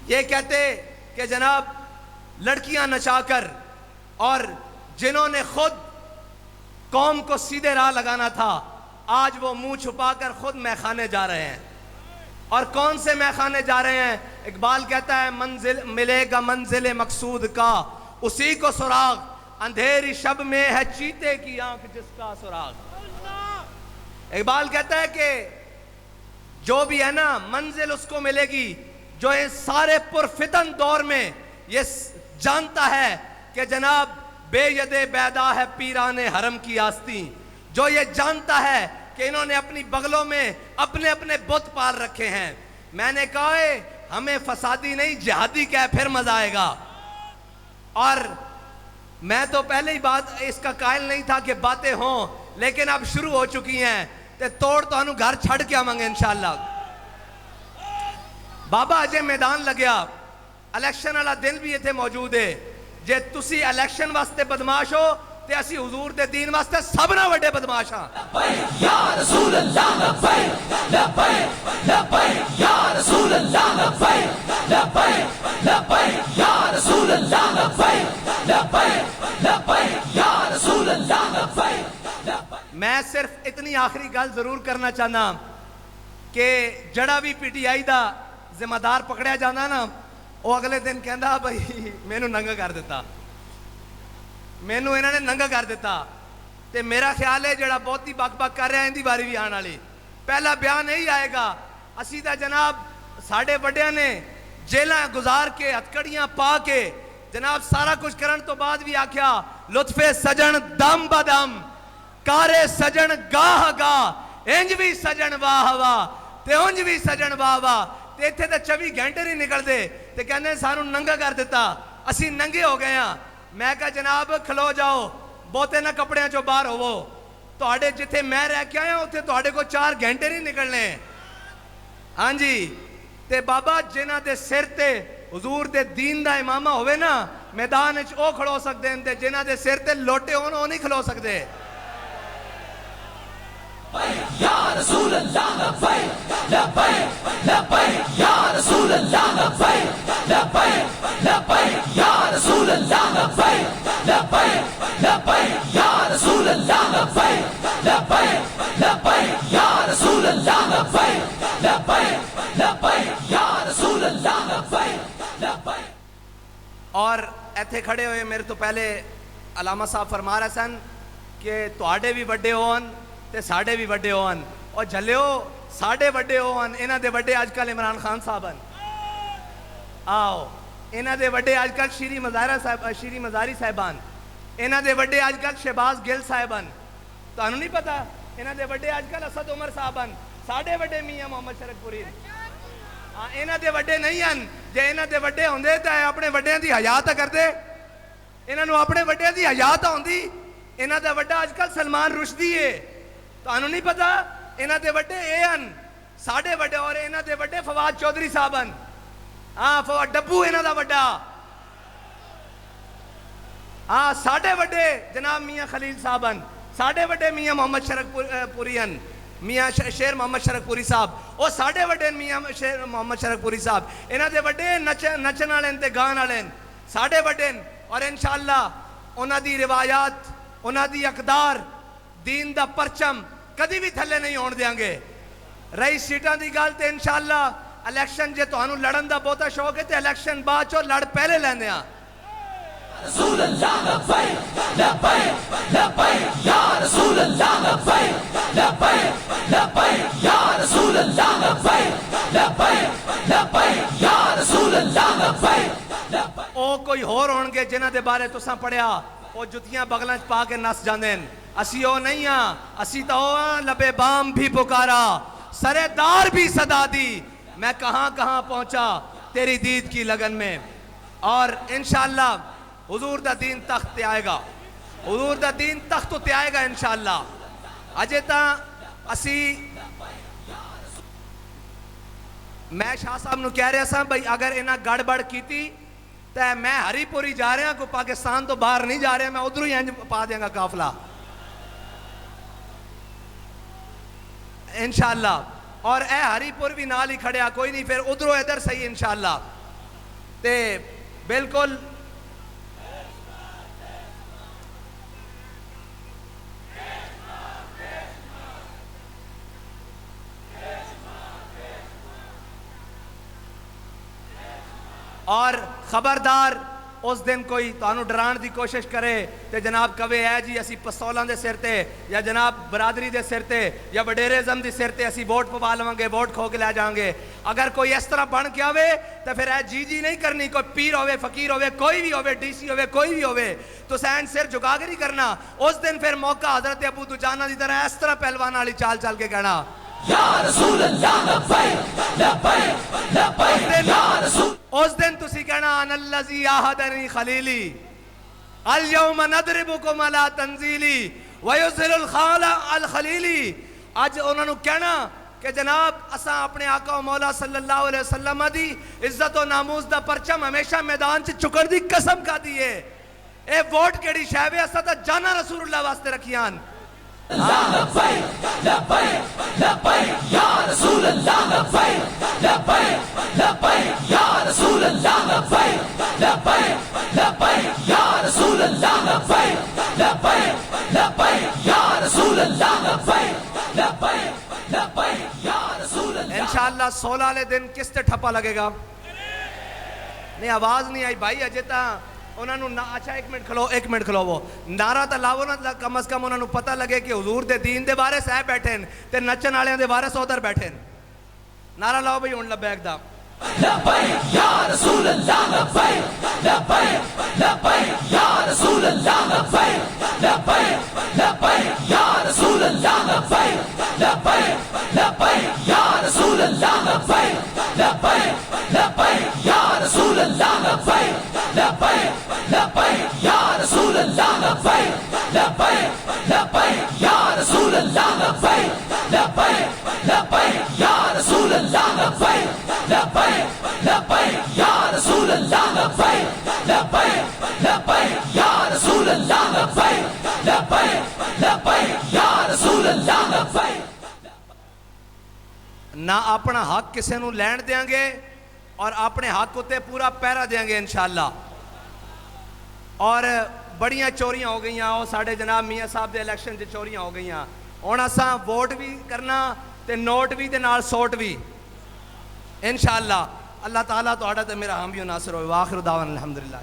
یہ کہتے کہ جناب لڑکیاں نچا کر اور جنہوں نے خود قوم کو سیدھے راہ لگانا تھا آج وہ منہ چھپا کر خود میخانے جا رہے ہیں. اور کون سے میخانے جا رہے ہیں؟ اقبال کہتا ہے منزل ملے گا منزل مقصود کا اسی کو سراغ، اندھیری شب میں ہے چیتے کی آنکھ جس کا سراغ. اقبال کہتا ہے کہ جو بھی ہے نا منزل اس کو ملے گی جو اس سارے پرفتن دور میں یہ جانتا ہے کہ جناب بے ید بیدا ہے پیران حرم کی آستین، جو یہ جانتا ہے کہ انہوں نے اپنی بغلوں میں اپنے اپنے بت پال رکھے ہیں. میں نے کہا ہے ہمیں فسادی نہیں جہادی کہہ پھر مزہ آئے گا. اور میں تو پہلے ہی بات اس کا قائل نہیں تھا کہ باتیں ہوں، لیکن اب شروع ہو چکی ہیں تے توڑ تو انہوں گھر چھڑ کے آمنگے انشاءاللہ. بابا اجے میدان لگیا الیکشن والا دن بھی اتنے موجود ہے. جے تسی الیکشن واسطے بدماش ہو تے اسی حضور دے دین واسطے سب نہ وڈے بدماش ہاں. لبیک یا رسول اللہ لبیک لبیک لبیک یا رسول اللہ لبیک لبیک لبیک یا رسول اللہ لبیک لبیک لبیک یا رسول اللہ لبیک. میں صرف اتنی آخری گل ضرور کرنا چاہنا کہ جڑا بھی پی ٹی آئی دا ذمہ دار پکڑیا جانا نا وہ اگلے دن کہندا بھائی مینوں ننگا کر دیتا، مینوں انہوں نے ننگا کر دیتا. تے میرا خیال ہے جڑا بہت ہی بک بک کر رہا ہے اندی باری بھی آن والی پہلا بیان نہیں آئے گا. اسی دا جناب ساڑھے وڈیاں نے جیلاں گزار کے ہتکڑیاں پا کے جناب سارا کچھ کرن تو بعد بھی آکھیا لطف سجن دم بدم کارے سجن گاہ گاہ انج بھی سجن واہ واہ تے انج بھی سجن واہ واہ. تے اتھے تے 24 گھنٹے نہیں نکل دے تے کہنے سانوں ننگا کر دیتا، اسی ننگے ہو گئے ہاں. میں کہا جناب کھلو جاؤ بہتے نہ کپڑیاں چو باہر ہوو، تواڈے جتھے میں رہ کے آیا اتھے تواڈے کو 4 گھنٹے نہیں نکلنے. ہاں جی تے بابا جنہ دے سر تے حضور دے دین دا امامہ ہوئے نا میدان وچ او کھڑو سکدے ہیں تے جنہ دے سر تے لوٹے ہون او نہیں کھلو سکدے. یا رسول اللہ لبیک لبیک لبیک یا رسول اللہ لبیک لبیک لبیک یا رسول اللہ لبیک لبیک لبیک یا رسول اللہ لبیک لبیک لبیک یا رسول اللہ لبیک لبیک لبیک یا رسول اللہ لبیک لبیک. اور ایتھے کھڑے ہوئے میرے تو پہلے علامہ صاحب فرما رہے سن کہ تواڈے بھی وڈے ہون تے ساڑے بھی وڈے ہون اور جھلیو ساڑے وڈے ہون انہاں دے وڈے آج کل عمران خان صاحب ہیں. آؤ انہاں دے وڈے آج کل شیری مزاری صاحبان، انہاں دے وڈے آج کل شہباز گل صاحبان. تانوں نہیں پتا انہاں دے وڈے آج کل اسد عمر صاحبان، ساڑے وڈے میاں محمد شرک پوری. انہاں دے وڈے نہیں ہیں. جے انہاں دے وڈے ہوندے تے اپنے وڈیاں دی حیا تا کردے، انہاں نوں اپنے وڈیاں دی حیا تا ہوندی. انہاں دا وڈا آج کل سلمان رشدی ہے. تانوں نہیں پتا انہاں دے وڈے اے ہیں ساڑے وڈے، اور انہاں دے وڈے فواد چودھری صاحب ہیں. ہاں فواد ڈبو انہاں دا وڈا. ہاں ساڑے وڈے جناب میاں خلیل صاحب ہیں، ساڑے وڈے میاں محمد شرک پوری ہیں، میاں شیر محمد شرک پوری صاحب. وہ ساڑے وڈے میاں شیر محمد شرک پوری صاحب. انہاں دے وڈے نچن والے تے گان والے ساڑے وڈے. اور انشاءاللہ انہاں دی روایات انہاں دی اقدار دین دا پرچم کدی بھی تھلے نہیں ہون دیاں گے. رہی سیٹاں دی گل تے انشاءاللہ الیکشن جے تہانوں لڑن دا بہتا شوق ہے تے الیکشن بعد چوں لڑ پہلے لیندے ہاں. رسول اللہ لبیک لبیک لبیک یا رسول اللہ لبیک لبیک لبیک یا رسول اللہ لبیک لبیک لبیک یا رسول اللہ لبیک لبیک. او کوئی ہور ہون گے جنہاں دے بارے تساں پڑھیا او جتیاں بغلاں چ پا کے نس جاندے ہیں. اسی او نہیں ہاں، اسی تو ہاں لبے بام بھی پکارا سرے دار بھی صدا دی میں کہاں کہاں پہنچا تیری دید کی لگن میں. اور انشاءاللہ حضور دا دین تخت تے آئے گا، حضور دا دین تخت تے آئے گا انشاءاللہ. اجے تاں اسی میں شاہ صاحب نو کہہ رہا سا بھائی اگر انہاں گڑبڑ کیتی تے میں ہری پوری جا رہا کوئی پاکستان تو باہر نہیں جا رہا، میں ادھر ہی انج پا دیاں گا قافلہ انشاءاللہ. اور اے ہری پور بھی نال ہی کھڑیا کوئی نہیں، پھر ادھروں ادھر صحیح انشاءاللہ. تے بالکل اور خبردار اس دن کوئی تانوں ڈران دی کوشش کرے تے جناب کہے ہے جی اسی پستولاں دے سر تے یا جناب برادری دے سر تے یا وڈیرزم دی سر تے اسی ووٹ پوا لواں گے ووٹ کھو کے لے جاؤں گے. اگر کوئی اس طرح بن کے آوے تو پھر اے جی نہیں کرنی. کوئی پیر ہوئے فقیر ہوئے کوئی بھی ہوئے ڈی سی ہوئے کوئی بھی ہوئے تو سین سر جھکا کے نہیں کرنا. اس دن پھر موقع حضرت ابو دجانہ دی طرح اس طرح پہلوان والی چال چل کے کہنا یا رسول اللہ لبیک لبیک لبیک یا رسول. اس دن تسی کہنا ان الذی عاہدنی خلیلی الیوم ندربکم علی تنزیلی ویذل الخال الخلیلی. اج انہوں نے کہنا کہ جناب اساں اپنے آقا و مولا صلی اللہ علیہ وسلم دی عزت و ناموس دا پرچم ہمیشہ میدان سے چکر دی قسم کا دیئے. اے ووٹ کیڑی شہوے اساں تا جانا رسول اللہ واسطے رکھیان. لبیک لبیک لبیک یا رسول اللہ لبیک لبیک لبیک یا رسول اللہ لبیک لبیک لبیک یا رسول اللہ لبیک لبیک لبیک یا رسول اللہ لبیک لبیک لبیک یا رسول اللہ. انشاءاللہ 16 والے دن کس تے ٹھپا لگے گا؟ نہیں آواز نہیں آئی بھائی اجے تا انہوں نے. اچھا ایک منٹ کھلو وہ نعرہ تا لاؤ نا کم از کم انہوں نے پتہ لگے کہ حضور دے دین دے بارے سے بیٹھے تے نچن والے دے بارے سے ادھر بیٹھے. نعرہ لاؤ بھائی ہن لبیک دا لبیک یا رسول اللہ لبیک لبیک لبیک یا رسول اللہ لبیک لبیک لبیک یا رسول اللہ لبیک لبیک لبیک یا رسول اللہ لبیک لبیک لبیک یا رسول اللہ لبیک لبیک لبیک یا رسول اللہ لبیک لبیک لبیک یا رسول اللہ لبیک لبیک لبیک یا رسول اللہ لبیک لبیک لبیک یا رسول اللہ لبیک لبیک لبیک یا رسول اللہ لبیک لبیک لبیک یا رسول اللہ لبیک. نہ اپنا حق کسے نو لین دیاں گے اور اپنے حق ہوتے پورا پیرا دیاں گے انشاءاللہ. اور بڑیاں چوریاں ہو گئیاں وہ ساڑھے جناب میاں صاحب دے الیکشن سے چوریاں ہو گئیاں. ہونا سا ووٹ بھی کرنا تے نوٹ بھی تے نال سوٹ بھی انشاءاللہ. اللہ تعالیٰ تو آڑا تے میرا ہم بھی ناصر ہوئے. وآخر دعوانا الحمدللہ.